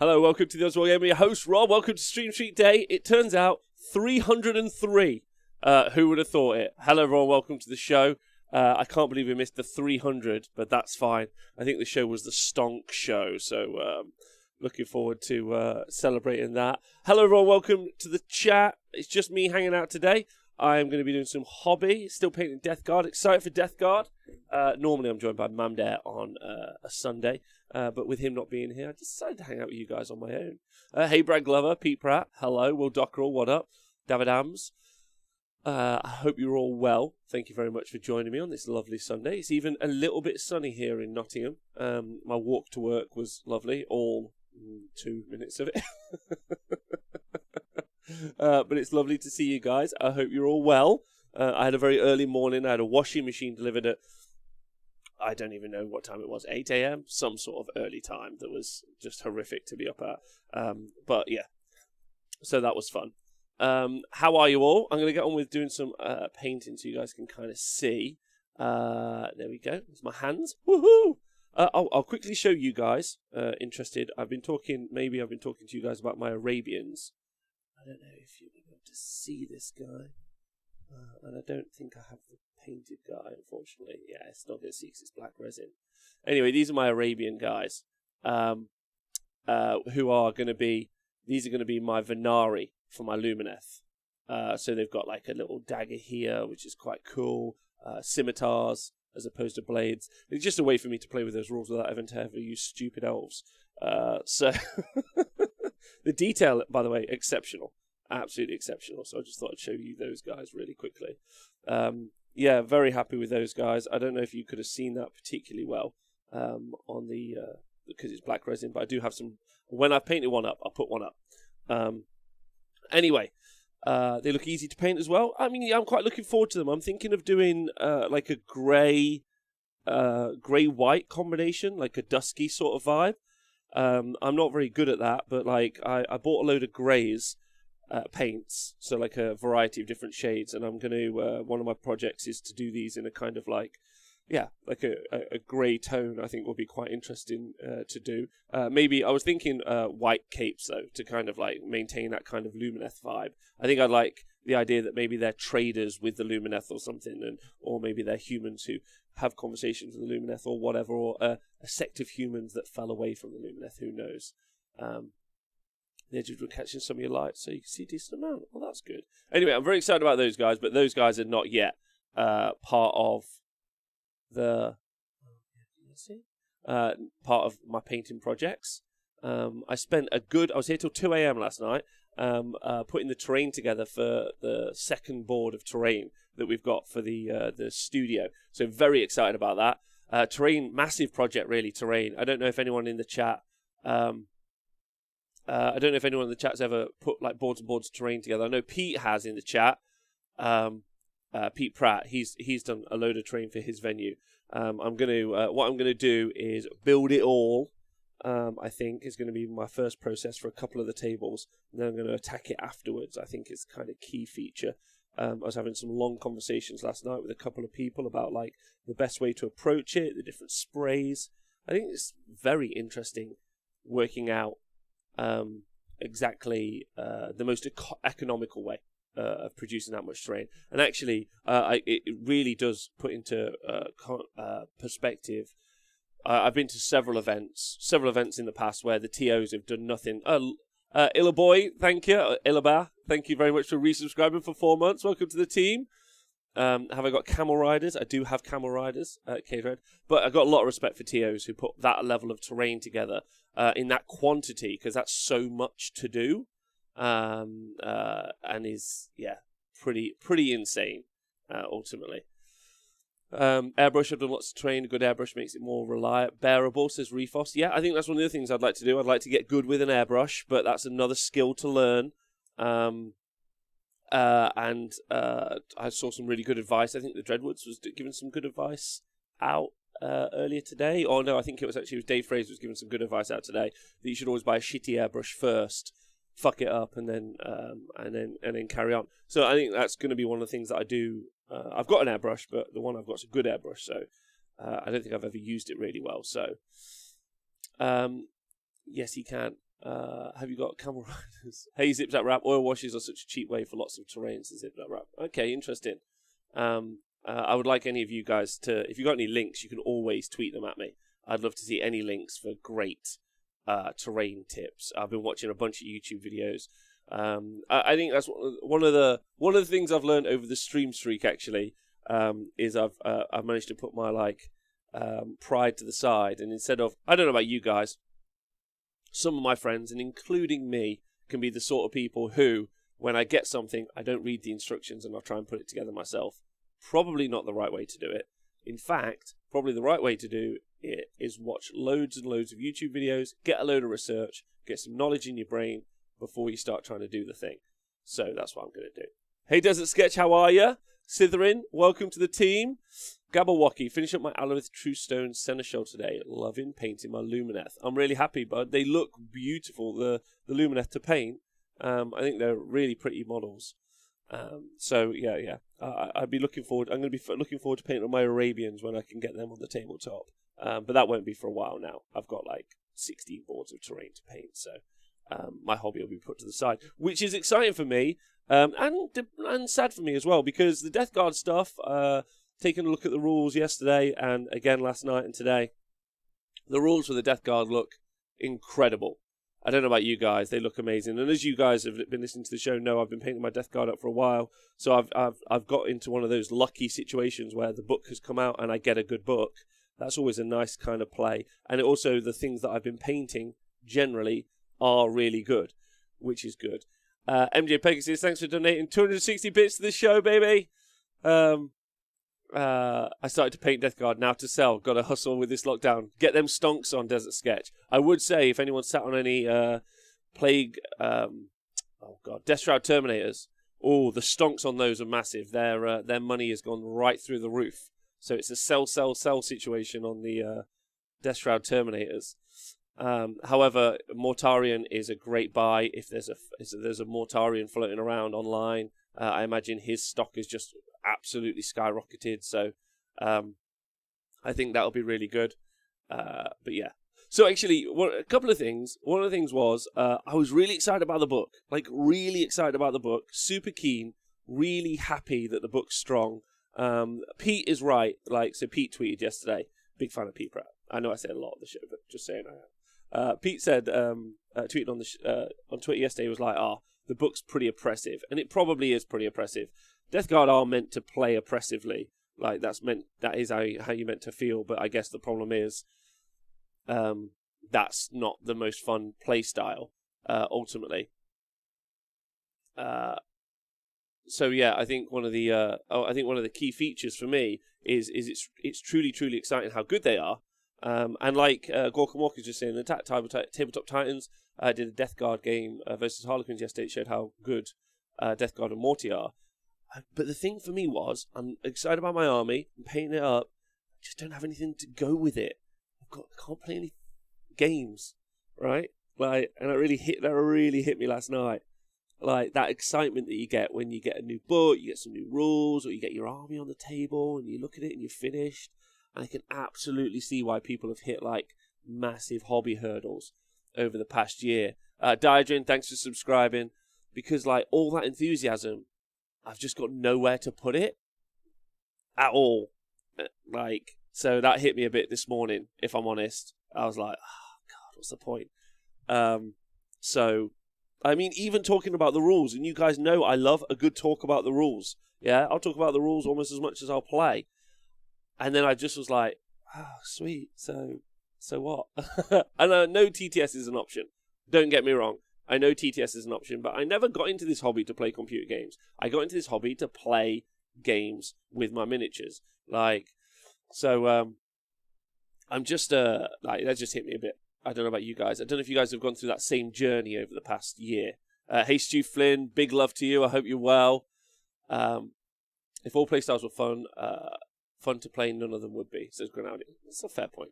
Hello, welcome to the Oswald Gamer, your host Rob. Welcome to Stream Street Day. It turns out 303. Who would have thought it? Hello, everyone. Welcome to the show. I can't believe we missed the 300, but that's fine. I think the show was the Stonk show, so looking forward to celebrating that. Hello, everyone. Welcome to the chat. It's just me hanging out today. I'm going to be doing some hobby, still painting Deathguard. Excited for Deathguard. Normally, I'm joined by Mamdare on a Sunday. But with him not being here, I decided to hang out with you guys on my own. Hey, Brad Glover, Pete Pratt, hello, Will Dockerell, what up? David Ams. I hope you're all well. Thank you very much for joining me on this lovely Sunday. It's even a little bit sunny here in Nottingham. My walk to work was lovely, all 2 minutes of it. But it's lovely to see you guys. I hope you're all well. I had a very early morning. I had a washing machine delivered at I don't even know what time it was, 8 a.m., some sort of early time that was just horrific to be up at. But yeah, so that was fun. How are you all? I'm going to get on with doing some painting so you guys can kind of see. There we go. There's my hands. Woohoo! I'll quickly show you guys, interested. I've been talking to you guys about my Arabians. I don't know if you'll be able to see this guy. And I don't think I have the painted guy, unfortunately. Yeah, it's not going to see because it's black resin. Anyway, these are my Arabian guys, who are going to be, these are going to be my Venari for my Lumineth. So they've got like a little dagger here, which is quite cool. Scimitars as opposed to blades. It's just a way for me to play with those rules without having to ever use stupid elves. So the detail, by the way, exceptional. Absolutely exceptional. So I just thought I'd show you those guys really quickly. Yeah, very happy with those guys. I don't know if you could have seen that particularly well on the because it's black resin, but I do have some. When I've painted one up, I'll put one up. Anyway, they look easy to paint as well. I mean, yeah, I'm quite looking forward to them. I'm thinking of doing like a grey-white combination, like a dusky sort of vibe. I'm not very good at that, but like I bought a load of greys. Paints, so like a variety of different shades, and I'm going to one of my projects is to do these in a kind of like like a grey tone. I think will be quite interesting to do. Maybe I was thinking white capes though, to kind of like maintain that kind of Lumineth vibe. I think I like the idea that maybe they're traders with the Lumineth or something, or maybe they're humans who have conversations with the Lumineth or whatever, or a sect of humans that fell away from the Lumineth. Who knows? The edges were catching some of your light, so you can see a decent amount. Well, that's good. Anyway, I'm very excited about those guys, but those guys are not yet part of the part of my painting projects. I was here till 2 a.m. last night, putting the terrain together for the second board of terrain that we've got for the studio. So very excited about that. Terrain, massive project, really. Terrain. I don't know if anyone in the chat. I don't know if anyone in the chat's ever put like boards and boards of terrain together. I know Pete has in the chat. Pete Pratt, he's done a load of terrain for his venue. What I'm gonna do is build it all. I think is going to be my first process for a couple of the tables, and then I'm going to attack it afterwards. I think it's kind of key feature. I was having some long conversations last night with a couple of people about like the best way to approach it, the different sprays. I think it's very interesting working out exactly the most economical way of producing that much terrain. And actually, it really does put into perspective. I've been to several events in the past where the TOs have done nothing. Illaboy, thank you. Illaba, thank you very much for resubscribing for 4 months. Welcome to the team. Have I got camel riders? I do have camel riders, K-Red. But I've got a lot of respect for TOs who put that level of terrain together in that quantity, because that's so much to do. And is, pretty insane, ultimately. Airbrush, I've done lots of terrain. A good airbrush makes it more bearable, says Refos. Yeah, I think that's one of the things I'd like to do. I'd like to get good with an airbrush, but that's another skill to learn. And I saw some really good advice. I think the Dreadwoods was giving some good advice out earlier today. Or no, I think it was Dave Fraser was giving some good advice out today that you should always buy a shitty airbrush first, fuck it up, and then carry on. So I think that's going to be one of the things that I do. I've got an airbrush, but the one I've got is a good airbrush, so I don't think I've ever used it really well. So yes, he can. Have you got camel riders? Hey, Zip-Zap Wrap. Oil washes are such a cheap way for lots of terrains. Zip-Zap Wrap. Okay, interesting. I would like any of you guys to, if you got any links, you can always tweet them at me. I'd love to see any links for great terrain tips. I've been watching a bunch of YouTube videos. I think that's one of the things I've learned over the stream streak. Actually, is I've managed to put my pride to the side, and instead of, I don't know about you guys, some of my friends, and including me, can be the sort of people who, when I get something, I don't read the instructions and I'll try and put it together myself. Probably not the right way to do it. In fact, probably the right way to do it is watch loads and loads of YouTube videos, get a load of research, get some knowledge in your brain before you start trying to do the thing. So that's what I'm going to do. Hey, Desert Sketch, how are you? Sitherin, welcome to the team. Gabawaki, finish up my Alarith True Stone Seneschal today. Loving painting my Lumineth. I'm really happy, bud. They look beautiful, the Lumineth to paint. I think they're really pretty models. So yeah. I'd be looking forward. I'm going to be looking forward to painting on my Arabians when I can get them on the tabletop. But that won't be for a while now. I've got 16 boards of terrain to paint, so my hobby will be put to the side, which is exciting for me, and sad for me as well, because the Deathguard stuff. Taking a look at the rules yesterday and again last night and today, the rules for the Deathguard look incredible. I don't know about you guys, they look amazing. And as you guys have been listening to the show know, I've been painting my Deathguard up for a while. So I've got into one of those lucky situations where the book has come out and I get a good book. That's always a nice kind of play. And also the things that I've been painting generally are really good, which is good. MJ Pegasus, thanks for donating 260 bits to the show, baby. I started to paint Deathguard, now to sell. Got to hustle with this lockdown. Get them stonks on Desert Sketch. I would say, if anyone sat on any Plague, Death Shroud Terminators, the stonks on those are massive. Their money has gone right through the roof. So it's a sell situation on the Death Shroud Terminators. However, Mortarion is a great buy. If there's a Mortarion floating around online, I imagine his stock is just absolutely skyrocketed, so I think that'll be really good. But yeah, so actually, a couple of things. One of the things was I was really excited about the book, really excited about the book, super keen, really happy that the book's strong. Pete is right, so Pete tweeted yesterday, big fan of Pete Pratt. I know I said a lot of the show, but just saying I am. Pete said, tweeted on Twitter yesterday, was the book's pretty oppressive, and it probably is pretty oppressive. Deathguard are meant to play oppressively, that is how you're meant to feel. But I guess the problem is, that's not the most fun play style, ultimately. So yeah, I think one of the key features for me is it's truly exciting how good they are. And like Gorka Walker's just saying, the Tabletop Titans did a Deathguard game versus Harlequins yesterday. It showed how good Deathguard and Morty are. But the thing for me was, I'm excited about my army, I'm painting it up, I just don't have anything to go with it. I can't play any games, right? And that really hit me last night. That excitement that you get when you get a new book, you get some new rules, or you get your army on the table and you look at it and you're finished. And I can absolutely see why people have hit massive hobby hurdles over the past year. Diadrin, thanks for subscribing, because all that enthusiasm, I've just got nowhere to put it at all. So that hit me a bit this morning, if I'm honest. I was like, oh, God, what's the point? So, I mean, even talking about the rules, and you guys know I love a good talk about the rules. Yeah, I'll talk about the rules almost as much as I'll play. And then I just was like, oh, sweet, so what? And I know TTS is an option. Don't get me wrong. I know TTS is an option, but I never got into this hobby to play computer games. I got into this hobby to play games with my miniatures. I'm just, that just hit me a bit. I don't know about you guys. I don't know if you guys have gone through that same journey over the past year. Hey, Stu Flynn, big love to you. I hope you're well. If all playstyles were fun to play, none of them would be, says Granaldi. That's a fair point.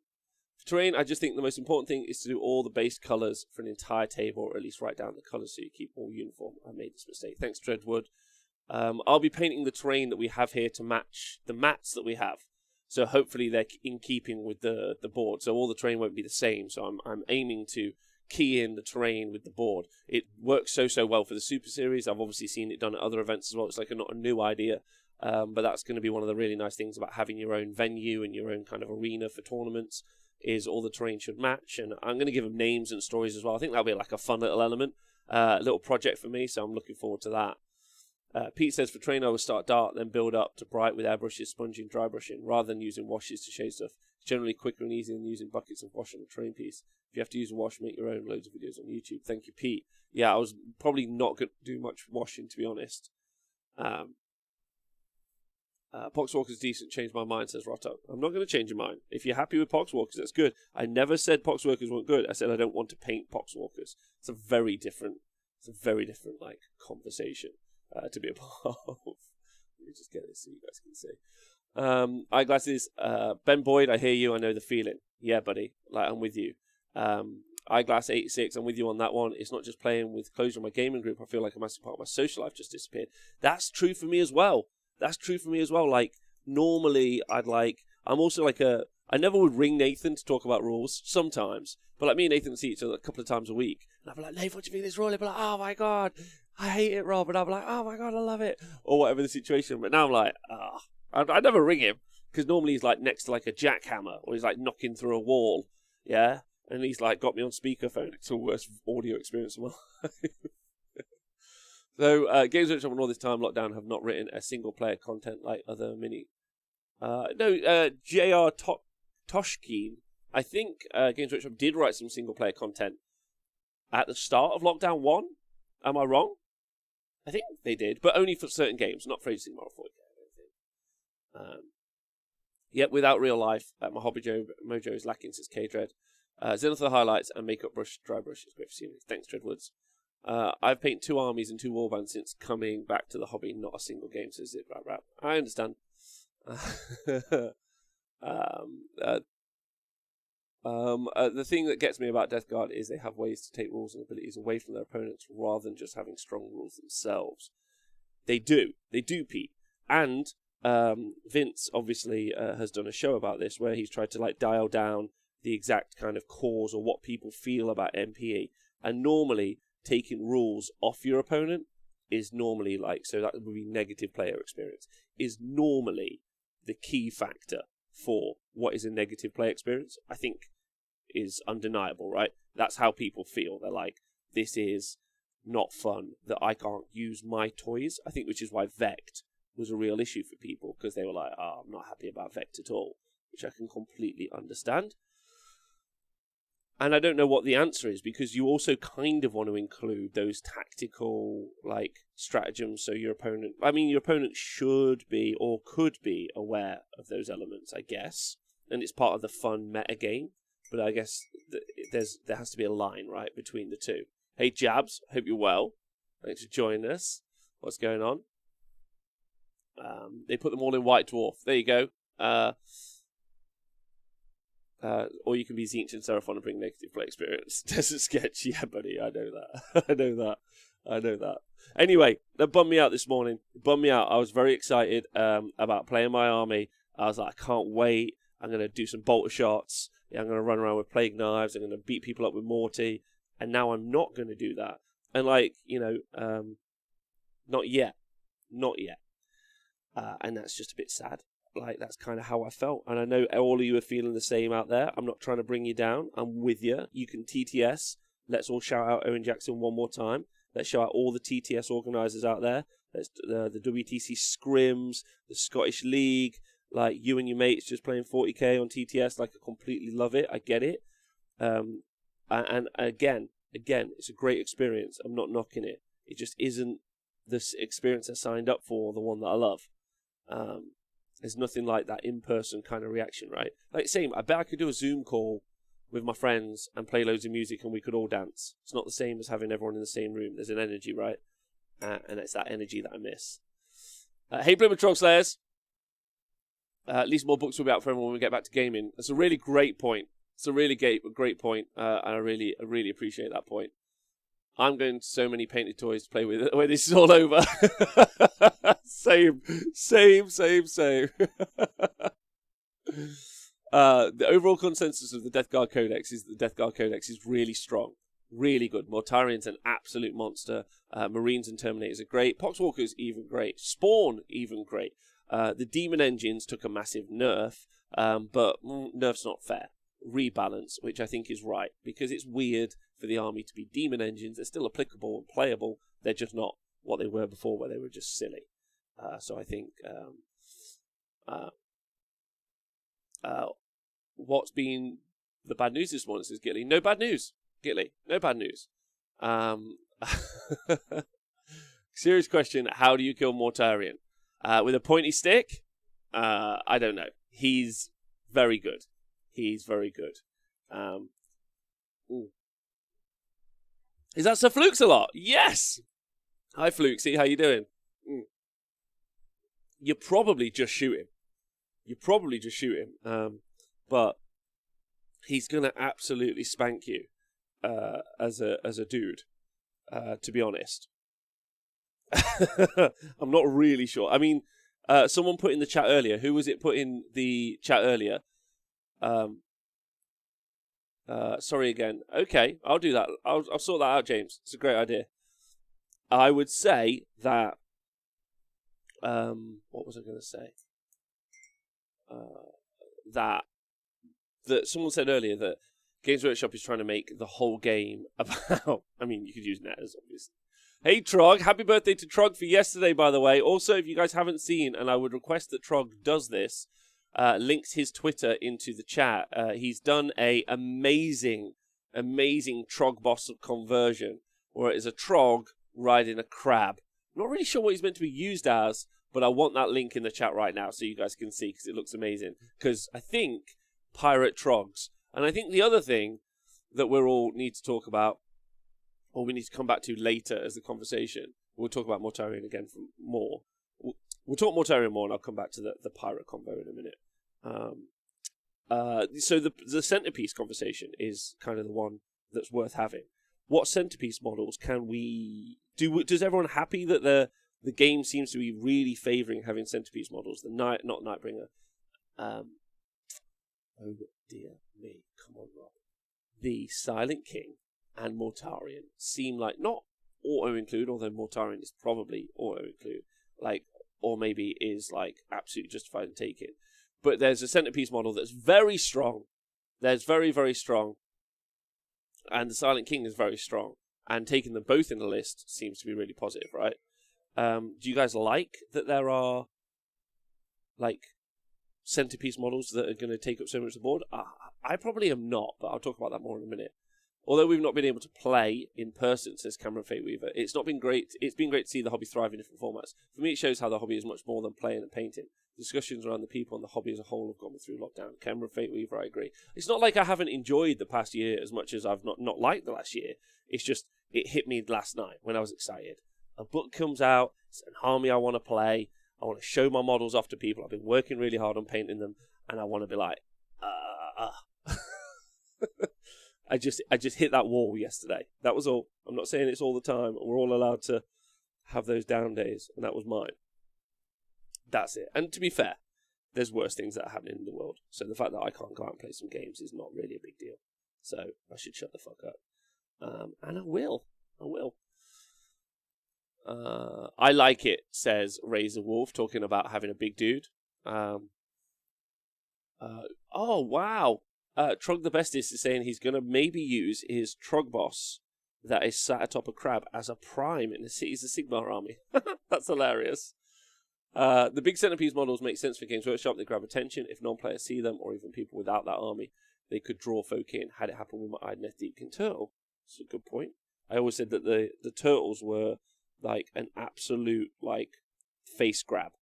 For terrain, I just think the most important thing is to do all the base colours for an entire table, or at least write down the colours so you keep all uniform. I made this mistake. Thanks, Dreadwood. I'll be painting the terrain that we have here to match the mats that we have. So hopefully they're in keeping with the board. So all the terrain won't be the same. So I'm aiming to key in the terrain with the board. It works so well for the Super Series. I've obviously seen it done at other events as well. It's like not a new idea, but that's going to be one of the really nice things about having your own venue and your own kind of arena for tournaments, is all the terrain should match. And I'm going to give them names and stories as well. I think that'll be like a fun little element, a little project for me, so I'm looking forward to that. Pete says, for train, I will start dark, then build up to bright with airbrushes, sponging, dry brushing, rather than using washes to shade stuff. It's generally quicker and easier than using buckets of wash on a train piece. If you have to use a wash, make your own. Loads of videos on YouTube. Thank you, Pete. Yeah, I was probably not going to do much washing, to be honest. Poxwalker's decent, changed my mind, says Rotto. I'm not going to change your mind. If you're happy with Poxwalkers, that's good. I never said Poxwalkers weren't good. I said I don't want to paint Poxwalkers. It's a very different like conversation to be a part of. Let me just get this so you guys can see. Eyeglasses, Ben Boyd, I hear you, I know the feeling. Yeah, buddy, like I'm with you. Eyeglass 86, I'm with you on that one. It's not just playing with closure in my gaming group. I feel like a massive part of my social life just disappeared. That's true for me as well. Like, normally I'm also like I never would ring Nathan to talk about rules sometimes, but like me and Nathan see each other a couple of times a week, and I'll be like, Nathan, what do you think of this rule? He'll be like, oh my god, I hate it, Rob. And I'll be like, oh my god, I love it, or whatever the situation. But now I'm like, I never ring him, because normally he's like next to like a jackhammer, or he's like knocking through a wall, yeah, and he's like got me on speakerphone. It's the worst audio experience of my life. So, Games Workshop and all this time lockdown have not written a single player content like other mini. J.R. Toshkin, I think Games Workshop did write some single player content at the start of Lockdown 1. Am I wrong? I think they did, but only for certain games, not for Age of Sigmar or 40K, I don't think. Yep, without real life, my hobby mojo is lacking, says K-Dread. Zenith the highlights and makeup brush, dry brush is great for seeing. Thanks, Dreadwoods. I've painted 2 armies and 2 warbands since coming back to the hobby, not a single game, says Zip Rap Rap. I understand. The thing that gets me about Deathguard is they have ways to take rules and abilities away from their opponents rather than just having strong rules themselves. They do, Pete. And Vince obviously has done a show about this where he's tried to like dial down the exact kind of cause or what people feel about MPE. And normally, taking rules off your opponent is normally like, so that would be negative player experience, is normally the key factor for what is a negative player experience. I think is undeniable, right? That's how people feel. They're like, this is not fun, that I can't use my toys. I think which is why Vect was a real issue for people, because they were like, oh, I'm not happy about Vect at all, which I can completely understand. And I don't know what the answer is, because you also kind of want to include those tactical, like, stratagems, so your opponent should be, or could be, aware of those elements, I guess. And it's part of the fun meta game. But I guess there has to be a line, right, between the two. Hey, Jabs, hope you're well. Thanks for joining us. What's going on? They put them all in White Dwarf. There you go. Or you can be Zinch and Seraphon and bring negative play experience. Desert Sketch, yeah, buddy, I know that. I know that. Anyway, that bummed me out this morning. It bummed me out. I was very excited about playing my army. I was like, I can't wait. I'm going to do some bolter shots. Yeah, I'm going to run around with plague knives. I'm going to beat people up with Morty. And now I'm not going to do that. And like, not yet. And that's just a bit sad. Like, that's kind of how I felt. And I know all of you are feeling the same out there. I'm not trying to bring you down. I'm with you. You can TTS. Let's all shout out Owen Jackson one more time. Let's shout out all the TTS organisers out there. Let's, the WTC Scrims, the Scottish League. Like, you and your mates just playing 40k on TTS. Like, I completely love it. I get it. And again, it's a great experience. I'm not knocking it. It just isn't this experience I signed up for, the one that I love. There's nothing like that in-person kind of reaction, right? Like, same, I bet I could do a Zoom call with my friends and play loads of music and we could all dance. It's not the same as having everyone in the same room. There's an energy, right? And it's that energy that I miss. Hey, Bloomer Troll Slayers. At least more books will be out for everyone when we get back to gaming. That's a really great point. It's a really great point. And I really appreciate that point. I'm going to so many painted toys to play with when this is all over. Same. The overall consensus of the Deathguard Codex is that the Deathguard Codex is really strong. Really good. Mortarian's an absolute monster. Marines and Terminators are great. Poxwalker's even great. Spawn, even great. The Demon Engines took a massive nerf, but nerf's not fair. Rebalance, which I think is right, because it's weird for the army to be Demon Engines. They're still applicable and playable. They're just not what they were before, where they were just silly. So I think what's been the bad news this morning, says Gitly. No bad news, Gitly. No bad news. Serious question, how do you kill Mortarion? With a pointy stick? I don't know. He's very good. He's very good. Is that Sir Flukes a lot? Yes! Hi, Flukesy. How you doing? You probably just shoot him. But he's going to absolutely spank you as a dude, to be honest. I'm not really sure. I mean, someone put in the chat earlier. Who was it put in the chat earlier? Sorry again. Okay, I'll do that. I'll sort that out, James. It's a great idea. I would say that... what was I going to say? That someone said earlier that Games Workshop is trying to make the whole game about... I mean, you could use netters, obviously. Hey, Trog. Happy birthday to Trog for yesterday, by the way. Also, if you guys haven't seen, and I would request that Trog does this, links his Twitter into the chat. He's done a amazing Trog boss conversion, where it is a Trog riding a crab. I'm not really sure what he's meant to be used as, but I want that link in the chat right now so you guys can see, because it looks amazing. Because I think pirate Trogs. And I think the other thing that we all need to talk about, or we need to come back to later as the conversation, we'll talk about Mortarion again for more. We'll talk Mortarion more, and I'll come back to the pirate combo in a minute. So the centerpiece conversation is kind of the one that's worth having. What centerpiece models can we do? Does everyone happy that the game seems to be really favouring having centerpiece models? Not Nightbringer. Oh dear me! Come on, Rob. The Silent King and Mortarion seem like not auto-include, although Mortarion is probably auto-include, or maybe is absolutely justified in taking. But there's a centerpiece model that's very strong. There's very, very strong. And the Silent King is very strong. And taking them both in the list seems to be really positive, right? Do you guys like that there are centerpiece models that are going to take up so much of the board? I probably am not, but I'll talk about that more in a minute. Although we've not been able to play in person, says Cameron Fate Weaver, it's not been great. It's been great to see the hobby thrive in different formats. For me, it shows how the hobby is much more than playing and painting. Discussions around the people and the hobby as a whole have gone through lockdown. Cameron Fate Weaver, I agree. It's not like I haven't enjoyed the past year as much as I've not liked the last year. It's just, it hit me last night when I was excited. A book comes out, it's an army I want to play, I want to show my models off to people, I've been working really hard on painting them, and I want to be like, I just hit that wall yesterday. That was all. I'm not saying it's all the time. We're all allowed to have those down days, and that was mine. That's it. And to be fair, there's worse things that are happening in the world. So the fact that I can't go out and play some games is not really a big deal. So I should shut the fuck up. And I will. I like it, says Razor Wolf, talking about having a big dude. Oh, wow. Trog the Bestest is saying he's going to maybe use his Trog boss that is sat atop a crab as a prime in the Cities of Sigmar army. That's hilarious. The big centerpiece models make sense for Games Workshop. They grab attention. If non-players see them, or even people without that army, they could draw folk in. Had it happen with my Idoneth Deepkin Turtle. That's a good point. I always said that the turtles were an absolute face grab.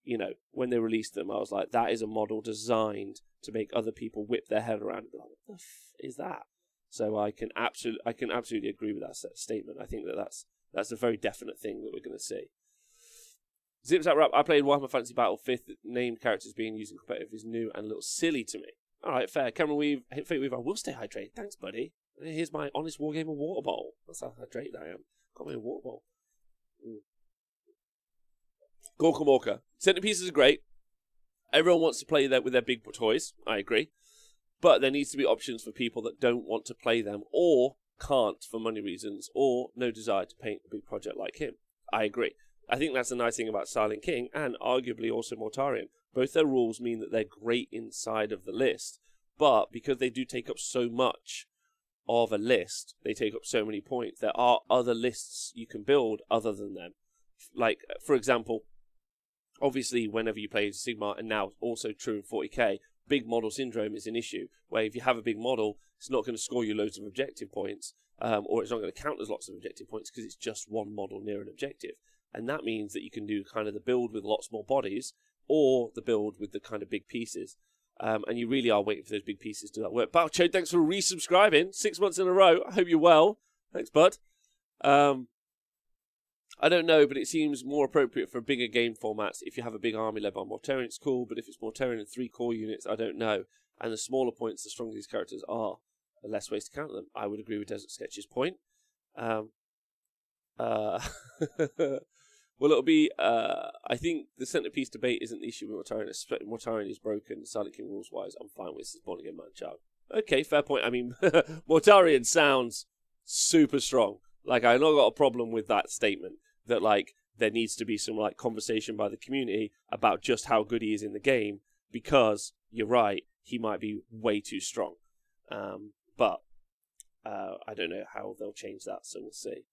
You know, when they released them, I was like, that is a model designed to make other people whip their head around and be like, what the f is that? So I can absolutely agree with that statement. I think that's a very definite thing that we're going to see. Zips that wrap. I played Warhammer Fantasy Battle 5th. Named characters being used in competitive is new and a little silly to me. All right, fair. Cameron Fate Weaver, I will stay hydrated. Thanks, buddy. Here's my Honest Wargamer water bowl. That's how hydrated I am. Got my water bowl. Gorka Morka. Centerpieces are great. Everyone wants to play that with their big toys. I agree. But there needs to be options for people that don't want to play them or can't for money reasons, or no desire to paint a big project like him. I agree. I think that's the nice thing about Silent King, and arguably also Mortarion. Both their rules mean that they're great inside of the list, but because they do take up so much of a list, they take up so many points, there are other lists you can build other than them. Like, for example, obviously whenever you play Age of Sigmar, and now also true in 40k, big model syndrome is an issue, where if you have a big model, it's not going to score you loads of objective points, or it's not going to count as lots of objective points because it's just one model near an objective. And that means that you can do kind of the build with lots more bodies, or the build with the kind of big pieces. And you really are waiting for those big pieces to do that work. Balcho, thanks for resubscribing 6 months in a row. I hope you're well. Thanks, bud. I don't know, but it seems more appropriate for bigger game formats. If you have a big army led by Mortarion, it's cool, but if it's Mortarion and 3 core units, I don't know. And the smaller points, the stronger these characters are, the less ways to counter them. I would agree with Desert Sketch's point. Well, it'll be, I think the centerpiece debate isn't the issue with Mortarion. Mortarion is broken, Silent King rules-wise. I'm fine with this Born Again Man child. Okay, fair point. I mean, Mortarion sounds super strong. Like, I've not got a problem with that statement. That, like, there needs to be some, like, conversation by the community about just how good he is in the game, because, you're right, he might be way too strong. But I don't know how they'll change that, so we'll see.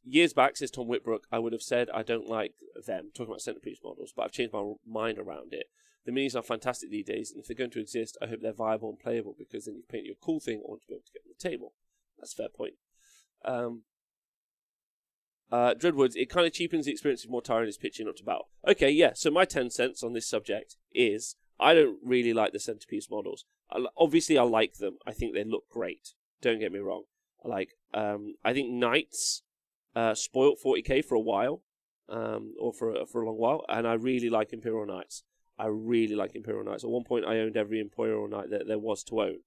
Years back, says Tom Whitbrook, I would have said I don't like them, talking about centerpiece models, but I've changed my mind around it. The minis are fantastic these days, and if they're going to exist, I hope they're viable and playable, because then you paint your cool thing I want to be able to get on the table. That's a fair point. Dreadwoods, it kind of cheapens the experience of Mortarion is pitching up to battle. Okay, yeah, so my 10 cents on this subject is, I don't really like the centerpiece models. Obviously, I like them. I think they look great. Don't get me wrong. I think Knights spoilt 40k for a while, or for a long while, and I really like Imperial Knights. I really like Imperial Knights. At one point, I owned every Imperial Knight that there was to own.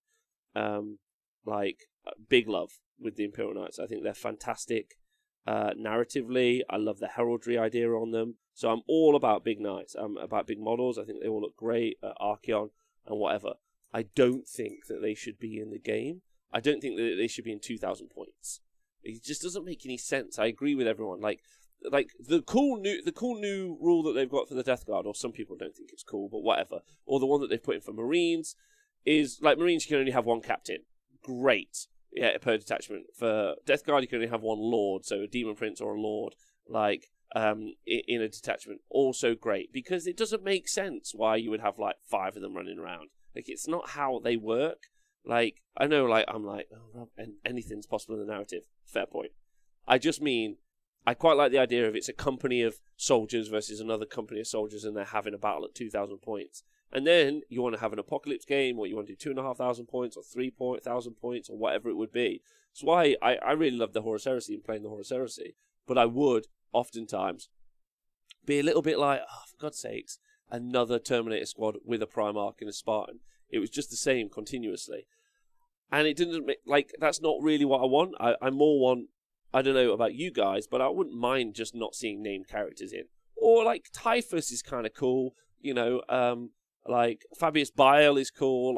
Big love with the Imperial Knights. I think they're fantastic. Narratively, I love the heraldry idea on them. So I'm all about big knights. I'm about big models. I think they all look great. Archeon and whatever. I don't think that they should be in the game. I don't think that they should be in 2,000 points. It just doesn't make any sense. I agree with everyone. Like the cool new rule that they've got for the Deathguard, or some people don't think it's cool, but whatever. Or the one that they've put in for Marines is like Marines, you can only have one captain. Great. Yeah, per detachment. For Deathguard, you can only have one Lord, so a Demon Prince or a Lord, in a detachment. Also great, because it doesn't make sense why you would have, 5 of them running around. Like, it's not how they work. Like, I know, I'm like, oh, and anything's possible in the narrative. Fair point. I just mean, I quite like the idea of it's a company of soldiers versus another company of soldiers, and they're having a battle at 2,000 points. And then you want to have an apocalypse game, or you want to do 2,500 points, or 3,000 points, or whatever it would be. That's why I really love the Horus Heresy and playing the Horus Heresy. But I would, oftentimes, be a little bit like, oh, for God's sakes, another Terminator squad with a Primarch and a Spartan. It was just the same continuously. And it didn't make, that's not really what I want. I more want, I don't know about you guys, but I wouldn't mind just not seeing named characters in. Or, Typhus is kind of cool, Fabius Bile is cool,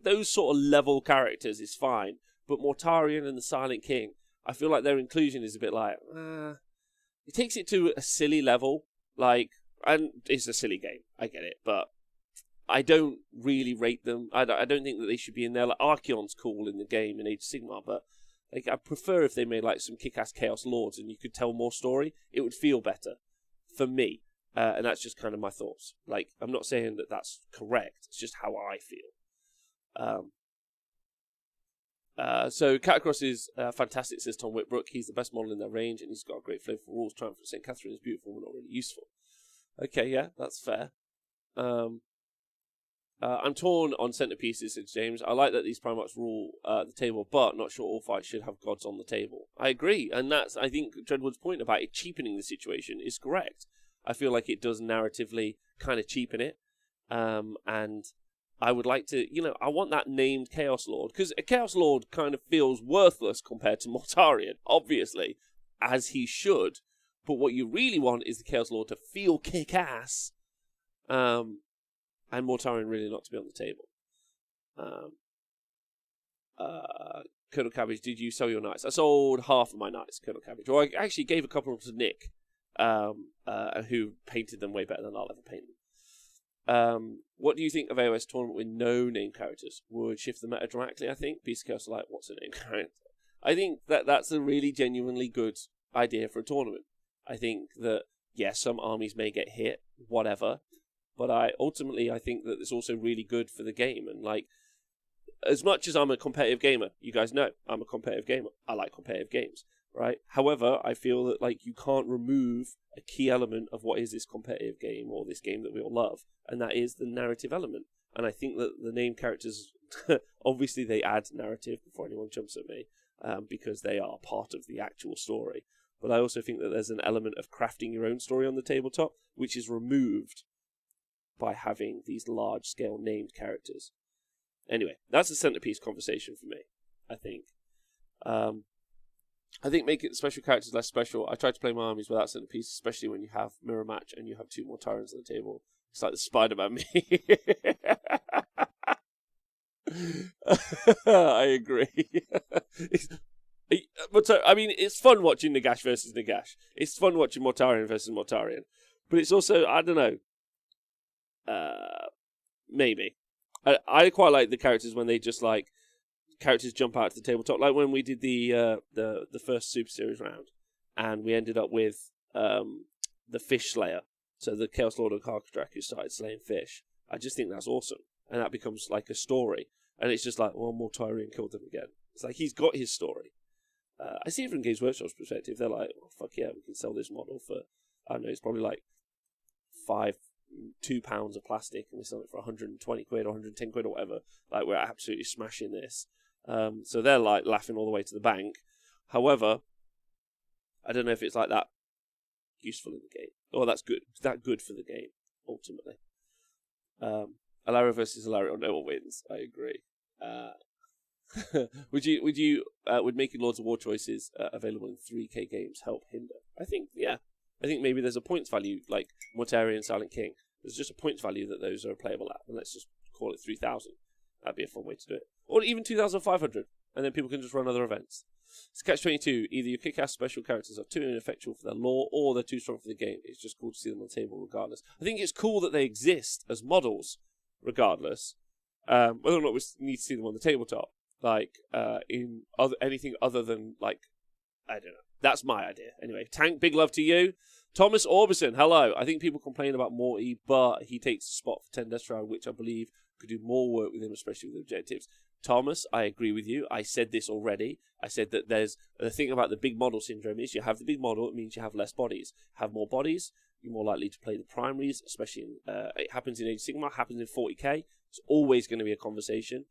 those sort of level characters is fine. But Mortarion and the Silent King, I feel like their inclusion is a bit it takes it to a silly level, and it's a silly game, I get it, but I don't really rate them. I don't think that they should be in there. Archeon's cool in the game in Age of Sigmar, but I prefer if they made some kick-ass Chaos Lords and you could tell more story. It would feel better for me. And that's just kind of my thoughts. I'm not saying that that's correct. It's just how I feel. So Catacross is fantastic, says Tom Whitbrook. He's the best model in their range, and he's got a great flavour for rules. Triumph for St. Catherine is beautiful, but not really useful. Okay, yeah, that's fair. I'm torn on centerpieces, says James. I like that these Primarchs rule the table, but not sure all fights should have gods on the table. I agree, and I think Dreadwood's point about it cheapening the situation is correct. I feel like it does narratively kind of cheapen it, and I would like to, I want that named Chaos Lord, because a Chaos Lord kind of feels worthless compared to Mortarion, obviously, as he should, but what you really want is the Chaos Lord to feel kick-ass, and Mortarion really not to be on the table. Colonel Cabbage, did you sell your knights? I sold half of my knights, Colonel Cabbage. Or I actually gave a couple to Nick, who painted them way better than I'll ever paint them. What do you think of AOS tournament with no name characters? Would shift the meta dramatically, I think. Beast Chaos are like, what's a name character? I think that's a really genuinely good idea for a tournament. I think that, yes, some armies may get hit, whatever, but I think that it's also really good for the game. And like, as much as I'm a competitive gamer, you guys know I'm a competitive gamer. I like competitive games, right? However, I feel that like you can't remove a key element of what is this competitive game or this game that we all love, and that is the narrative element. And I think that the name characters, obviously they add narrative before anyone jumps at me, because they are part of the actual story. But I also think that there's an element of crafting your own story on the tabletop, which is removed by having these large-scale named characters. Anyway, that's a centerpiece conversation for me, I think. I think making special characters less special. I try to play my armies without centerpiece, especially when you have mirror match and you have 2 more tyrants on the table. It's like the Spider-Man me. I agree. But I mean, it's fun watching Nagash versus Nagash. It's fun watching Mortarion versus Mortarion. But it's also, I don't know, maybe. I quite like the characters when they just like, characters jump out to the tabletop. Like when we did the first Super Series round, and we ended up with the Fish Slayer. So the Chaos Lord of Karkadrak who started slaying fish. I just think that's awesome. And that becomes like a story. And it's just like, well, Mortarion killed them again. It's like, he's got his story. I see it from Games Workshop's perspective. They're like, well, fuck yeah, we can sell this model for, I don't know, it's probably like £2 of plastic, and we sell it for 120 quid or 110 quid or whatever. Like, we're absolutely smashing this. So they're like laughing all the way to the bank. However, I don't know if it's like that useful in the game. Or that's good. It's that good for the game, ultimately. Alario versus Alario, no one wins. I agree. Would making Lords of War choices available in 3K games help hinder? I think, yeah. I think maybe there's a points value, like Mortarion, Silent King. There's just a points value that those are playable at, and let's just call it 3,000. That'd be a fun way to do it. Or even 2,500, and then people can just run other events. It's Catch-22. Either your kick-ass special characters are too ineffectual for their lore, or they're too strong for the game. It's just cool to see them on the table regardless. I think it's cool that they exist as models regardless. Whether or not we need to see them on the tabletop, like in anything other than, like, I don't know. That's my idea. Anyway, Tank, big love to you. Thomas Orbison, hello. I think people complain about Morty, but he takes a spot for 10 Death Round, which I believe could do more work with him, especially with objectives. Thomas, I agree with you. I said this already. I said that there's the thing about the big model syndrome is you have the big model, it means you have less bodies. Have more bodies, you're more likely to play the primaries, especially in, it happens in Age of Sigmar, happens in 40k. It's always going to be a conversation.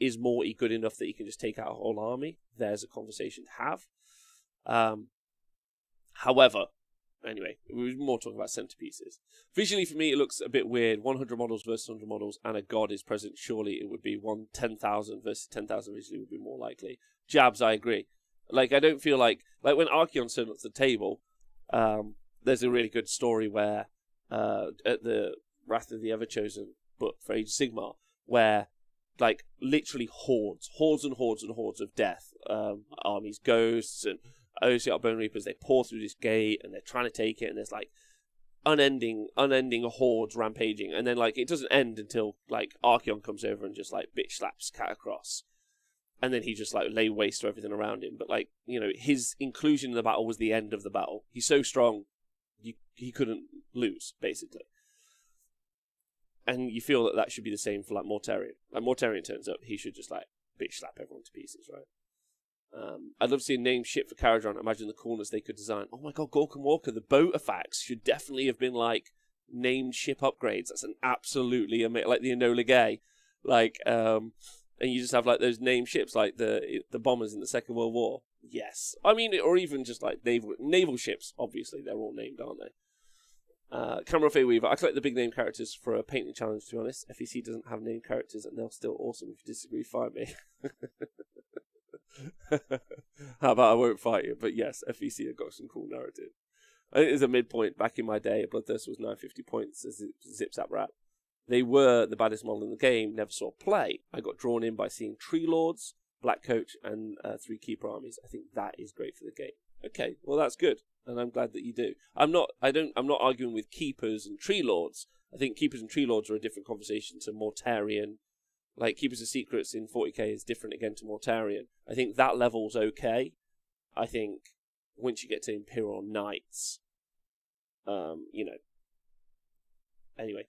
Is Morty good enough that he can just take out a whole army? There's a conversation to have. However, anyway, we were more talking about centerpieces. Visually, for me, it looks a bit weird. 100 models versus 100 models, and a god is present. Surely it would be 10,000 versus 10,000 visually would be more likely. Jabs, I agree. Like, I don't feel like when Archeon turned up to the table, there's a really good story where, at the Wrath of the Everchosen book for Age of Sigmar, where, like, literally hordes and hordes of death, armies, ghosts, and OCR Bone Reapers, they pour through this gate and they're trying to take it, and there's like unending hordes rampaging, and then like it doesn't end until like Archeon comes over and just like bitch slaps Cat across, and then he just like lay waste to everything around him. But like, you know, his inclusion in the battle was the end of the battle. He's so strong, he couldn't lose basically. And you feel that should be the same for like Mortarion. Like Mortarion turns up, he should just like bitch slap everyone to pieces, right? I'd love to see a name ship for Kharadron. Imagine the coolness they could design. Oh my god, Gork and Walker, the boat effects should definitely have been like named ship upgrades. That's an absolutely amazing, like the Enola Gay, like, and you just have like those named ships, like the bombers in the Second World War. Yes, I mean, or even just like naval ships. Obviously, they're all named, aren't they? Camera Faye Weaver. I collect the big name characters for a painting challenge. To be honest, FEC doesn't have named characters, and they're still awesome. If you disagree, fight me. How about I won't fight you? But yes, FEC have got some cool narrative. I think there's a midpoint. Back in my day, Bloodthirst was 950 points as Zip Zap Rap. They were the baddest model in the game, never saw play. I got drawn in by seeing Tree Lords, black coach and 3 keeper armies. I think that is great for the game. Okay, well that's good, and I'm glad that you do. I'm not arguing with keepers and tree lords. I think keepers and tree lords are a different conversation to Mortarion. Like Keepers of Secrets in 40k is different again to Mortarion. I think that level's okay. I think once you get to Imperial Knights, Anyway,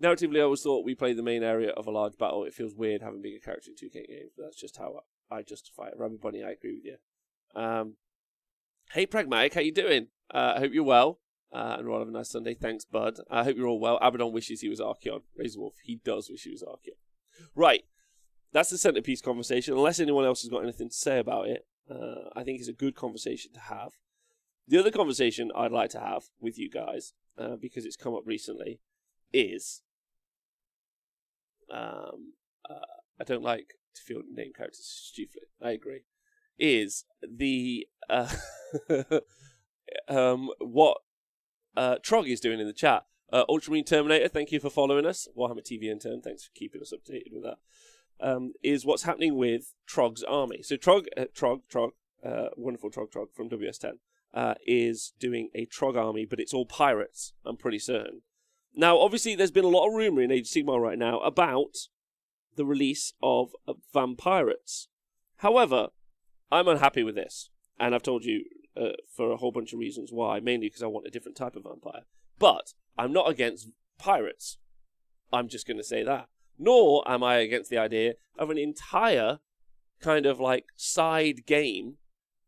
narratively, I always thought we played the main area of a large battle. It feels weird having bigger characters in 2K games, but that's just how I justify it. Rabbit Bunny, I agree with you. Hey, Pragmatic, how you doing? I hope you're well, and we'll have a nice Sunday. Thanks, bud. I hope you're all well. Abaddon wishes he was Archeon. Razorwolf, he does wish he was Archeon. Right, that's the centerpiece conversation. Unless anyone else has got anything to say about it, I think it's a good conversation to have. The other conversation I'd like to have with you guys, because it's come up recently, is I don't like to field name characters stupidly. I agree. Is the what Trog is doing in the chat. Ultramarine Terminator, thank you for following us. Warhammer TV intern, thanks for keeping us updated with that. Is what's happening with Trog's army. So Trog, wonderful Trog from WS10, is doing a Trog army, but it's all pirates, I'm pretty certain. Now, obviously, there's been a lot of rumour in Age of Sigmar right now about the release of Vampirates. However, I'm unhappy with this, and I've told you for a whole bunch of reasons why, mainly because I want a different type of vampire. But I'm not against pirates. I'm just going to say that. Nor am I against the idea of an entire kind of like side game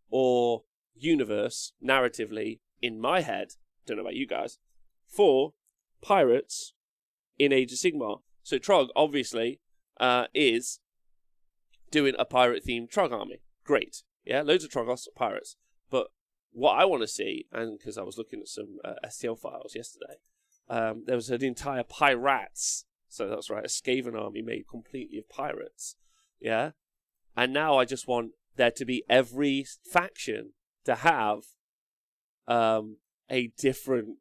or universe, narratively, in my head, don't know about you guys, for pirates in Age of Sigmar. So Trog, obviously, is doing a pirate-themed Trog army. Great. Yeah, loads of Trogos pirates. But what I want to see, and because I was looking at some STL files yesterday, there was an entire pirates, so that's right, a Skaven army made completely of pirates. Yeah? And now I just want there to be every faction to have a different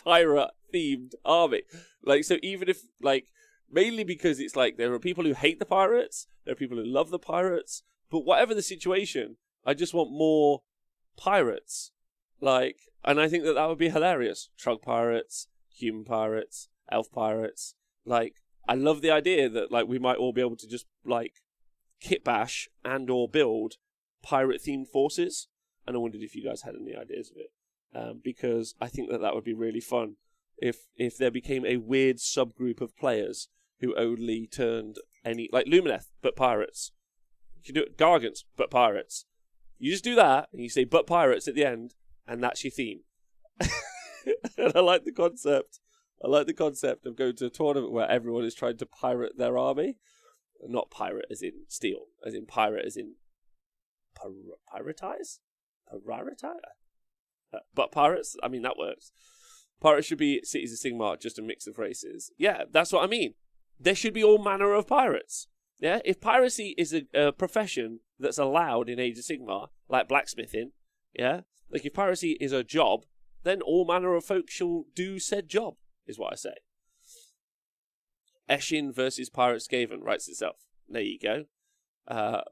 pirate-themed army. Like, so even if, like, mainly because it's like there are people who hate the pirates, there are people who love the pirates, but whatever the situation, I just want more pirates. Like, and I think that would be hilarious. Trog pirates, human pirates, elf pirates. Like, I love the idea that, like, we might all be able to just, like, kit bash and or build pirate-themed forces. And I wondered if you guys had any ideas of it. Because I think that would be really fun if there became a weird subgroup of players who only turned any, like Lumineth, but pirates. You can do it, Gargants, but pirates. You just do that, and you say, but pirates at the end, and that's your theme. And I like the concept. I like the concept of going to a tournament where everyone is trying to pirate their army. Not pirate as in steal, as in pirate as in piratize? But pirates, I mean, that works. Pirates should be Cities of Sigmar, just a mix of races. Yeah, that's what I mean. There should be all manner of pirates. Yeah, if piracy is a profession that's allowed in Age of Sigmar, like blacksmithing, yeah, like if piracy is a job, then all manner of folk shall do said job, is what I say. Eshin versus Pirate Skaven writes itself. There you go.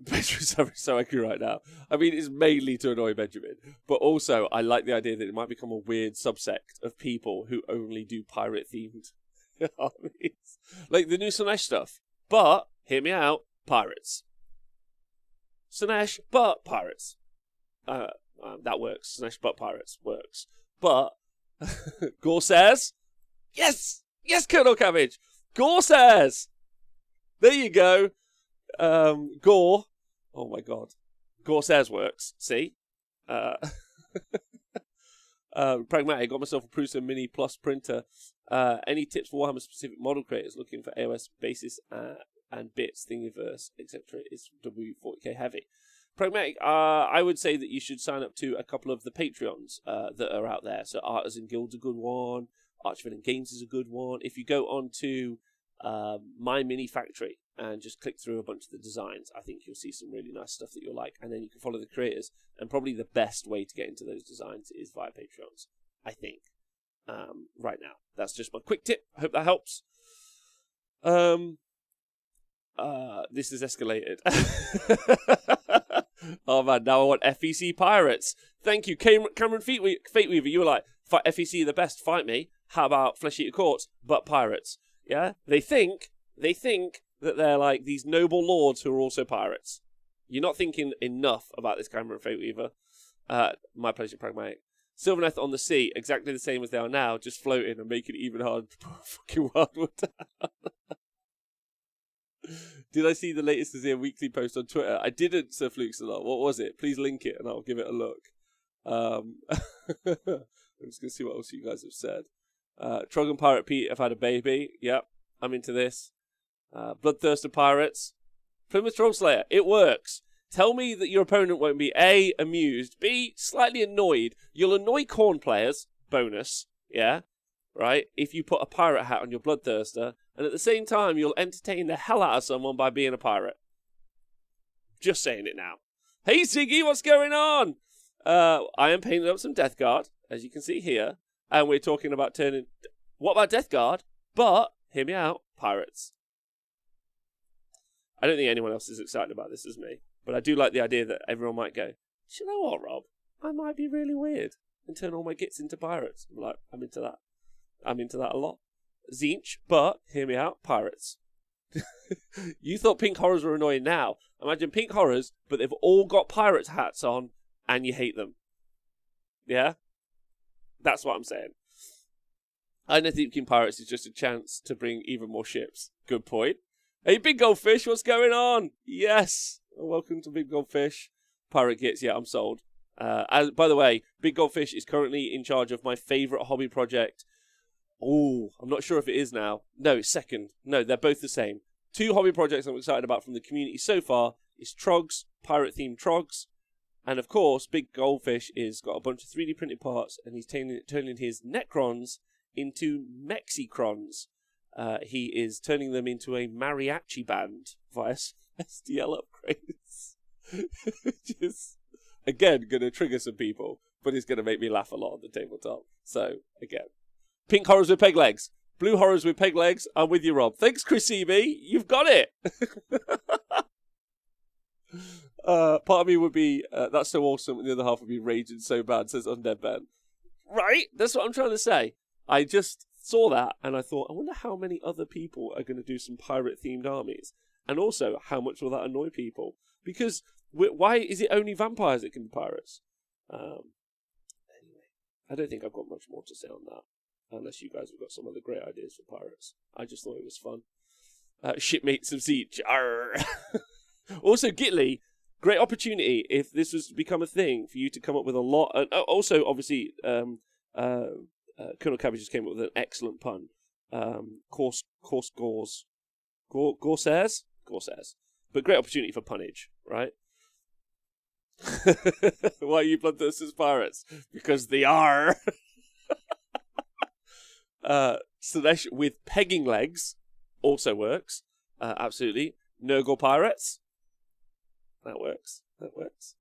Benjamin's so angry right now. I mean, it's mainly to annoy Benjamin, but also I like the idea that it might become a weird subsect of people who only do pirate-themed armies. Like the new Slanesh stuff. But, hear me out, pirates. Slanesh, but pirates. That works. Slanesh, but pirates works. But, Corsairs? Yes! Yes, Colonel Cabbage! Corsairs! There you go. Gore. Oh my god. Corsairs works. See? Pragmatic. Got myself a Prusa Mini Plus printer. Any tips for Warhammer specific model creators looking for AOS basis and bits, Thingiverse, etc. is W40k heavy. Pragmatic, I would say that you should sign up to a couple of the Patreons that are out there. So Artisan Guild's a good one. Archvillain Games is a good one. If you go on to My Mini Factory and just click through a bunch of the designs, I think you'll see some really nice stuff that you'll like. And then you can follow the creators. And probably the best way to get into those designs is via Patreons, I think, right now. That's just my quick tip. I hope that helps. This has escalated. Oh man, now I want FEC Pirates. Thank you, Cameron Fateweaver. You were like, FEC the best, fight me. How about Flesh Eater Courts, but pirates? Yeah? They think that they're like these noble lords who are also pirates. You're not thinking enough about this Cameron Fateweaver. My pleasure, Pragmatic. Sylvaneth on the sea, exactly the same as they are now, just floating and making it even harder to put fucking Wildwood down. Did I see the latest Azir weekly post on Twitter? I didn't, Sir Flukesalot. What was it? Please link it and I'll give it a look. I'm just going to see what else you guys have said. Trog and Pirate Pete have had a baby. Yep, I'm into this. Bloodthirster Pirates. Plymouth Trollslayer. It works. Tell me that your opponent won't be A, amused, B, slightly annoyed. You'll annoy Khorne players. Bonus. Yeah? Right? If you put a pirate hat on your Bloodthirster, and at the same time, you'll entertain the hell out of someone by being a pirate. Just saying it now. Hey, Ziggy, what's going on? I am painting up some Deathguard, as you can see here. And we're talking about turning... What about Deathguard? But, hear me out, pirates. I don't think anyone else is excited about this as me. But I do like the idea that everyone might go, do you know what, Rob? I might be really weird and turn all my gits into pirates. I'm like, I'm into that. I'm into that a lot. Zinch, but, hear me out, pirates. You thought pink horrors were annoying now. Imagine pink horrors, but they've all got pirates hats on, and you hate them. Yeah? That's what I'm saying. I know Deep King Pirates is just a chance to bring even more ships. Good point. Hey, Big Goldfish, what's going on? Yes. Welcome to Big Goldfish. Pirate Gits, yeah, I'm sold. By the way, Big Goldfish is currently in charge of my favourite hobby project. Oh, I'm not sure if it is now. No, it's second. No, they're both the same. 2 hobby projects I'm excited about from the community so far is Trogs, pirate-themed Trogs. And of course, Big Goldfish is got a bunch of 3D printed parts, and he's turning his Necrons into Mexicrons. He is turning them into a mariachi band via SDL upgrades. Which is, again, going to trigger some people, but it's going to make me laugh a lot on the tabletop. So, again. Pink horrors with peg legs. Blue horrors with peg legs. I'm with you, Rob. Thanks, Chris EB. You've got it. Part of me would be, that's so awesome, and the other half would be raging so bad, says Undead Ben. Right? That's what I'm trying to say. I just saw that, and I thought, I wonder how many other people are going to do some pirate-themed armies. And also, how much will that annoy people? Because, why is it only vampires that can be pirates? Anyway, I don't think I've got much more to say on that. Unless you guys have got some other great ideas for pirates. I just thought it was fun. Shipmates of Zeech. Also, Gitly, great opportunity if this was to become a thing for you to come up with a lot. And also, obviously, Colonel Cabbage just came up with an excellent pun. Course Gores. Gorsairs? Gorsairs. But great opportunity for punnage, right? Why are you bloodthirsters pirates? Because they are. Slanesh with pegging legs also works. Absolutely. Nurgle pirates. That works. That works.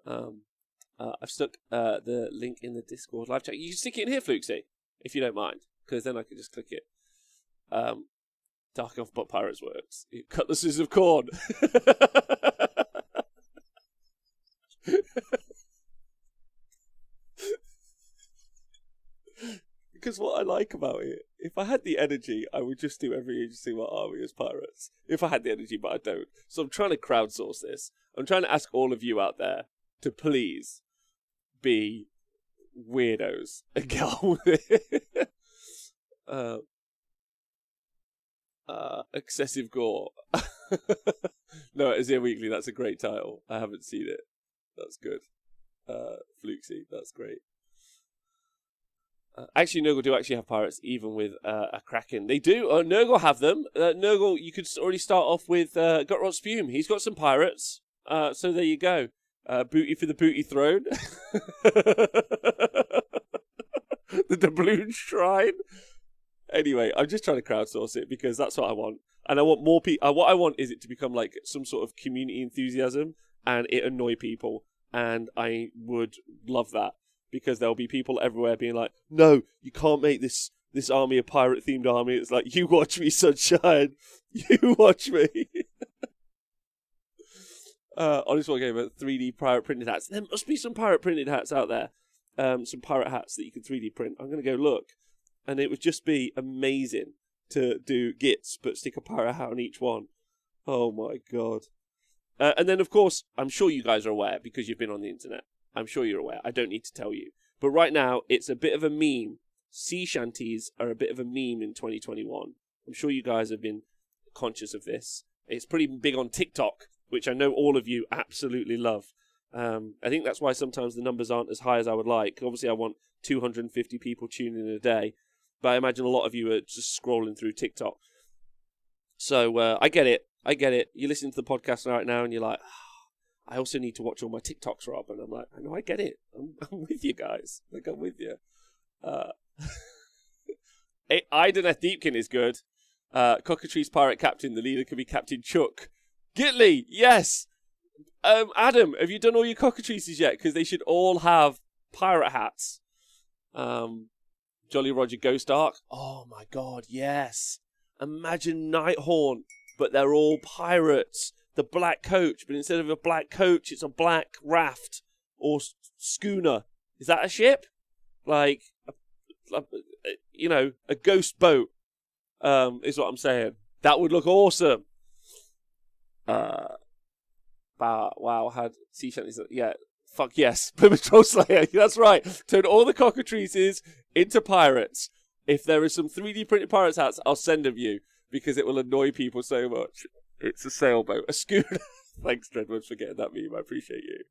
I've stuck the link in the Discord live chat. You can stick it in here, Flukesy, if you don't mind, because then I can just click it. Dark Elf Butt Pirates works. Cutlasses of Khorne. Because what I like about it, if I had the energy, I would just do every agency my army as pirates. If I had the energy, but I don't. So I'm trying to crowdsource this. I'm trying to ask all of you out there to please be weirdos and get on with it. Excessive Gore. No, Azir Weekly, that's a great title. I haven't seen it. That's good. Flukesy, that's great. Actually, Nurgle do actually have pirates, even with a Kraken. They do. Nurgle have them. Nurgle, you could already start off with Gutrot Spume. He's got some pirates. So there you go. Booty for the booty throne. The doubloon shrine. Anyway, I'm just trying to crowdsource it because that's what I want. And I want more people. What I want is it to become like some sort of community enthusiasm and it annoy people. And I would love that. Because there'll be people everywhere being like, no, you can't make this this army, a pirate-themed army. It's like, you watch me, sunshine. You watch me. Honestly, I gave a 3D pirate printed hats. There must be some pirate printed hats out there. Some pirate hats that you can 3D print. I'm going to go look. And it would just be amazing to do gits, but stick a pirate hat on each one. Oh my god. And then, of course, I'm sure you guys are aware because you've been on the internet. I'm sure you're aware. I don't need to tell you. But right now, it's a bit of a meme. Sea shanties are a bit of a meme in 2021. I'm sure you guys have been conscious of this. It's pretty big on TikTok, which I know all of you absolutely love. I think that's why sometimes the numbers aren't as high as I would like. Obviously, I want 250 people tuning in a day. But I imagine a lot of you are just scrolling through TikTok. So I get it. I get it. You listen to the podcast right now and you're like, I also need to watch all my TikToks, Rob. And I'm like, I know, I get it. I'm with you guys. Like, I'm with you. Ideneth Deepkin is good. Cockatrice Pirate Captain. The leader could be Captain Chuck. Gitley, yes. Adam, have you done all your cockatrices yet? Because they should all have pirate hats. Jolly Roger Ghost Ark. Oh my god, yes. Imagine Nighthorn, but they're all pirates. The black coach, but instead of a black coach, it's a black raft or schooner. Is that a ship? Like, a ghost boat, is what I'm saying. That would look awesome. Wow, had sea shanties. Yeah, fuck yes. Plymouth Troll Slayer, that's right. Turn all the cockatrices into pirates. If there is some 3D printed pirates hats, I'll send them you, because it will annoy people so much. It's a sailboat. A schooner. Thanks, Dreadwood, for getting that meme. I appreciate you.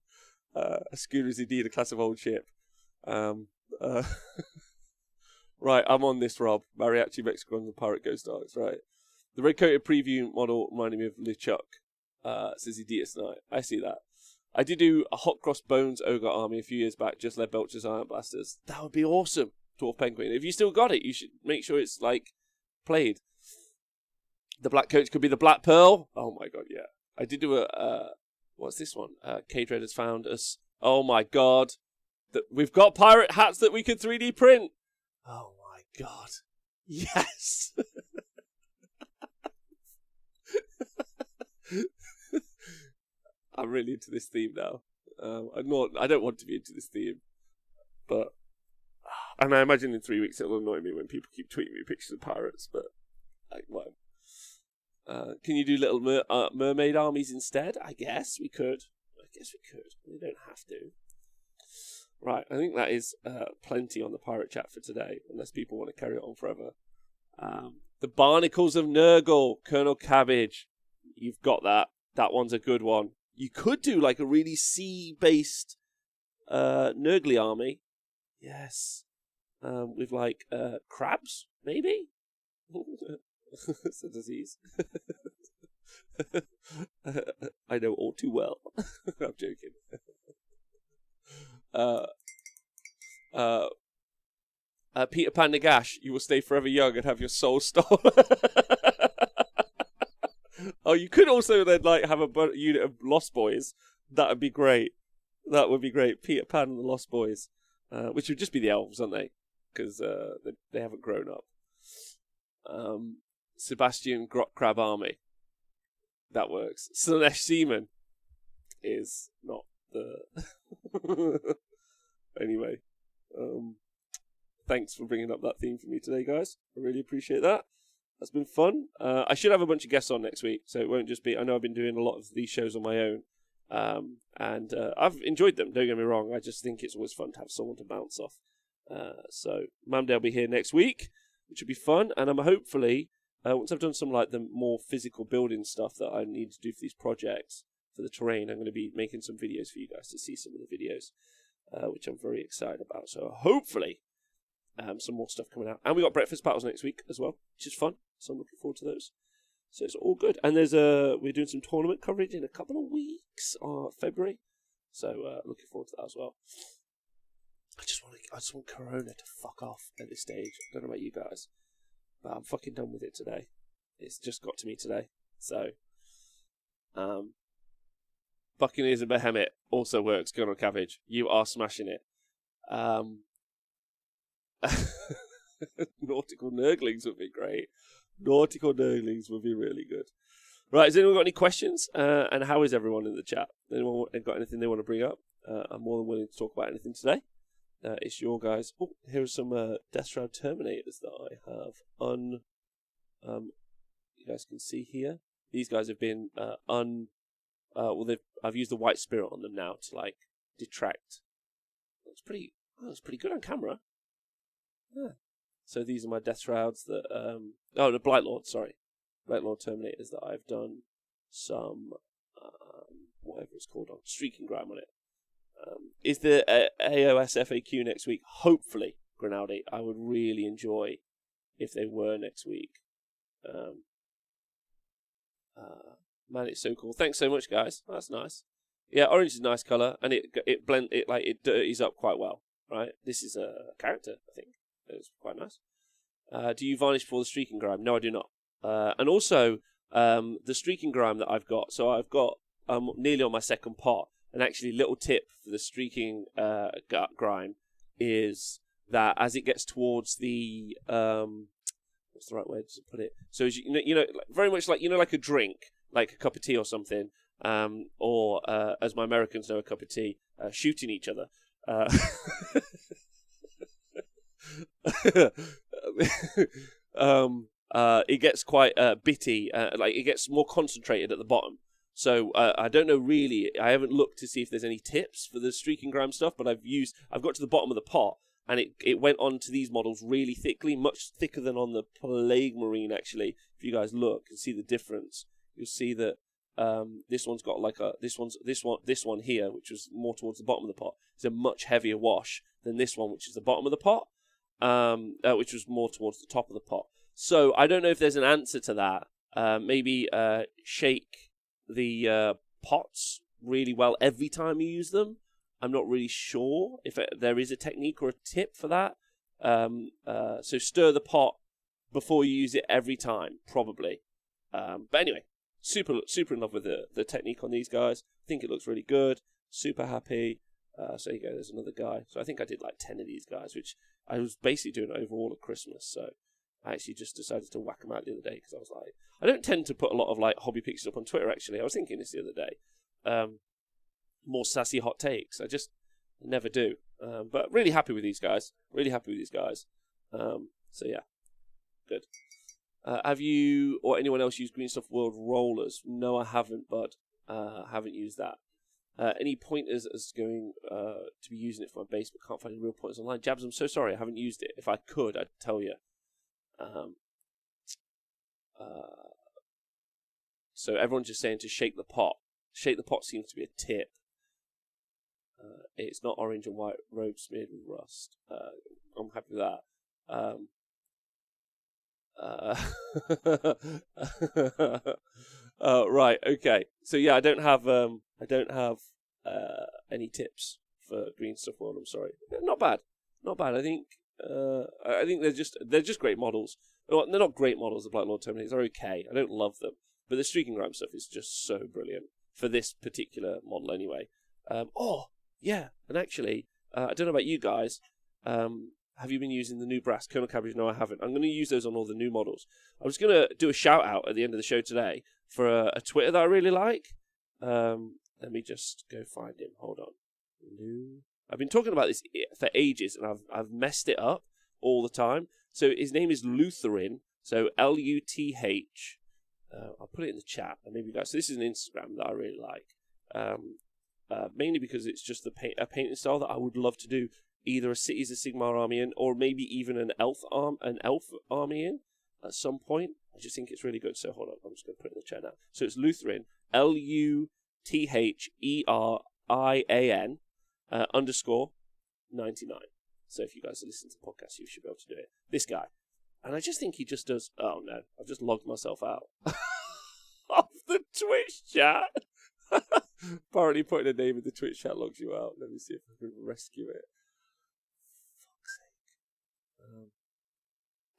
A schooner is indeed a class of old ship. Right, I'm on this, Rob. Mariachi Mexicans and Pirate Ghost Arcs, right. The red-coated preview model reminded me of LeChuck, says Edius Knight. I see that. I did do a Hot Cross Bones Ogre army a few years back, just led Belcher's Iron Blasters. That would be awesome, Dwarf Penguin. If you still got it, you should make sure it's, like, played. The black coach could be the Black Pearl. Oh my god, yeah. I did do what's this one? K-Dread has found us. Oh my god. We've got pirate hats that we can 3D print. Oh my god. Yes. I'm really into this theme now. I don't want to be into this theme. But, and I imagine in 3 weeks it'll annoy me when people keep tweeting me pictures of pirates, but, like, what? Can you do little mermaid armies instead? I guess we could. We don't have to. Right, I think that is plenty on the pirate chat for today, unless people want to carry it on forever. The Barnacles of Nurgle, Colonel Cabbage. You've got that. That one's a good one. You could do like a really sea-based Nurgly army. Yes. With like crabs, maybe? It's a disease. I know all too well. I'm joking. Peter Pan Nagash, you will stay forever young and have your soul stolen. Oh, you could also then like have a unit of Lost Boys. That would be great. That would be great. Peter Pan and the Lost Boys, which would just be the elves, aren't they? Because they haven't grown up. Sebastian Grot Crab Army. That works. Slanesh Seaman is not the... Anyway. Thanks for bringing up that theme for me today, guys. I really appreciate that. That's been fun. I should have a bunch of guests on next week, so it won't just be... I know I've been doing a lot of these shows on my own, and I've enjoyed them, don't get me wrong. I just think it's always fun to have someone to bounce off. So Mamday will be here next week, which will be fun, and I'm hopefully... once I've done some like the more physical building stuff that I need to do for these projects, for the terrain, I'm going to be making some videos for you guys to see some of the videos, which I'm very excited about. So hopefully some more stuff coming out. And we got breakfast battles next week as well, which is fun. So I'm looking forward to those. So it's all good. And we're doing some tournament coverage in a couple of weeks, February. So looking forward to that as well. I just want Corona to fuck off at this stage. I don't know about you guys. But I'm fucking done with it today. It's just got to me today. So, Buccaneers and Behemoth also works. Colonel Cabbage, you are smashing it. Nautical Nurglings would be great. Nautical Nurglings would be really good. Right, has anyone got any questions? And how is everyone in the chat? Anyone got anything they want to bring up? I'm more than willing to talk about anything today. It's your guys. Oh, here are some Deathguard Terminators that I have you guys can see here. These guys have been I've used the white spirit on them now to like detract. That's pretty good on camera. Yeah. So these are my Deathguards that the Blightlord, sorry. Blightlord Terminators that I've done some whatever it's called on Streaking Grime on it. Is the AOS FAQ next week? Hopefully, Grinaldi. I would really enjoy if they were next week. Man, it's so cool. Thanks so much, guys. That's nice. Yeah, orange is a nice colour, and it dirties up quite well. Right, this is a character. I think it's quite nice. Do you varnish for the Streaking Grime? No, I do not. And also the Streaking Grime that I've got. So I've got nearly on my second pot. And actually, little tip for the Streaking Grime is that as it gets towards the what's the right way to put it? So as you know, very much like like a drink, like a cup of tea or something, or as my Americans know, a cup of tea, shooting each other. It gets quite bitty, like it gets more concentrated at the bottom. So I don't know really. I haven't looked to see if there's any tips for the Streaking Grime stuff, but I've got to the bottom of the pot, and it went onto these models really thickly, much thicker than on the Plague Marine. Actually, if you guys look and see the difference, you'll see that this one's got like this one here, which was more towards the bottom of the pot, is a much heavier wash than this one, which is the bottom of the pot, which was more towards the top of the pot. So I don't know if there's an answer to that. Maybe shake the pots really well every time you use them. I'm not really sure if there is a technique or a tip for that. So stir the pot before you use it every time, probably. But anyway, super in love with the technique on these guys. I think it looks really good. Super happy. So there you go, there's another guy. So I think I did like 10 of these guys, which I was basically doing over all of Christmas. So I actually just decided to whack them out the other day because I was like, I don't tend to put a lot of like hobby pictures up on Twitter. Actually, I was thinking this the other day. More sassy hot takes. I just never do. But really happy with these guys. So yeah, good. Have you or anyone else used Green Stuff World rollers? No, I haven't, bud. Haven't used that. Any pointers as going to be using it for my base, but can't find any real pointers online. Jabs, I'm so sorry, I haven't used it. If I could, I'd tell you. So everyone's just saying to shake the pot. Shake the pot seems to be a tip. It's not orange and white robe smeared with rust. I'm happy with that. Right, okay. So yeah, I don't have any tips for Green Stuff World. I'm sorry. Not bad. I think they're just great models. Well, they're not great models. The Blightlord Terminators are okay. I don't love them, but the Streaking Grime stuff is just so brilliant for this particular model, anyway. Yeah, and actually, I don't know about you guys. Have you been using the new brass Colonel Cabbage? No, I haven't. I'm going to use those on all the new models. I was going to do a shout out at the end of the show today for a Twitter that I really like. Let me just go find him. Hold on. I've been talking about this for ages, and I've messed it up all the time. So his name is Lutherin. So Luth. I'll put it in the chat, and maybe you guys. So this is an Instagram that I really like. Mainly because it's just a painting style that I would love to do either a Cities of Sigmar army in, or maybe even an elf army in at some point. I just think it's really good. So hold on, I'm just going to put it in the chat now. So it's Lutherin, Lutherin _99. So if you guys listen to the podcast, you should be able to do it. This guy. And I just think he just does... Oh no, I've just logged myself out of the Twitch chat. Apparently putting a name in the Twitch chat logs you out. Let me see if I can rescue it. Fuck's sake.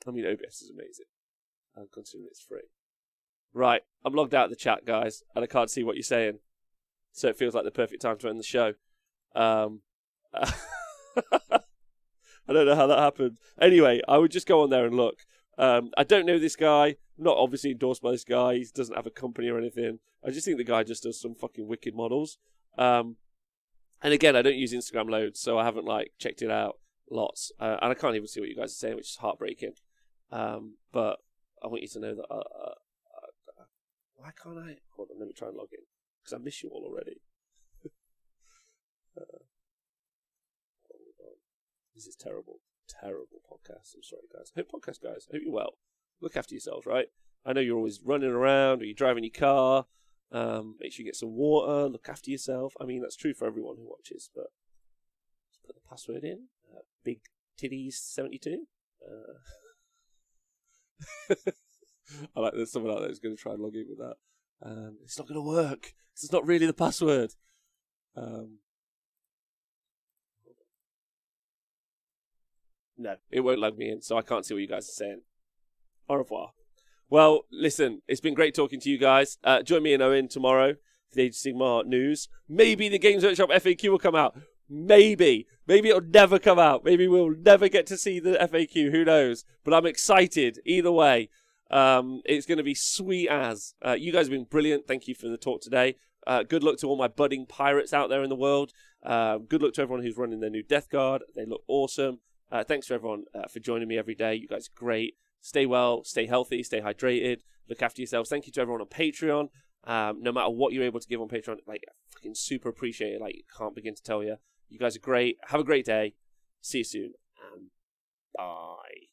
I mean, OBS is amazing. Considering it's free. Right, I'm logged out of the chat, guys, and I can't see what you're saying. So it feels like the perfect time to end the show. I don't know how that happened. Anyway, I would just go on there and look. I don't know this guy. Not obviously endorsed by this guy. He doesn't have a company or anything. I just think the guy just does some fucking wicked models. And again, I don't use Instagram loads, so I haven't like checked it out lots. And I can't even see what you guys are saying, which is heartbreaking. But I want you to know that. Why can't I? Hold on, let me try and log in because I miss you all already. This is terrible podcast. I'm sorry, guys. I hope you're well. Look after yourselves, right? I know you're always running around or you're driving your car. Make sure you get some water. Look after yourself. I mean, that's true for everyone who watches, but just put the password in. Big Titties 72. I like there's someone out there who's going to try and log in with that. It's not going to work. It's not really the password. No, it won't log me in, so I can't see what you guys are saying. Au revoir. Well, listen, it's been great talking to you guys. Join me and Owen tomorrow for the Age of Sigmar news. Maybe the Games Workshop FAQ will come out. Maybe. Maybe it'll never come out. Maybe we'll never get to see the FAQ. Who knows? But I'm excited either way. It's going to be sweet as. You guys have been brilliant. Thank you for the talk today. Good luck to all my budding pirates out there in the world. Good luck to everyone who's running their new Deathguard. They look awesome. Thanks for everyone for joining me every day. You guys are great. Stay well, stay healthy, stay hydrated, look after yourselves. Thank you to everyone on Patreon. No matter what you're able to give on Patreon, like, I fucking super appreciate it. Like, can't begin to tell you. You guys are great. Have a great day. See you soon. And bye.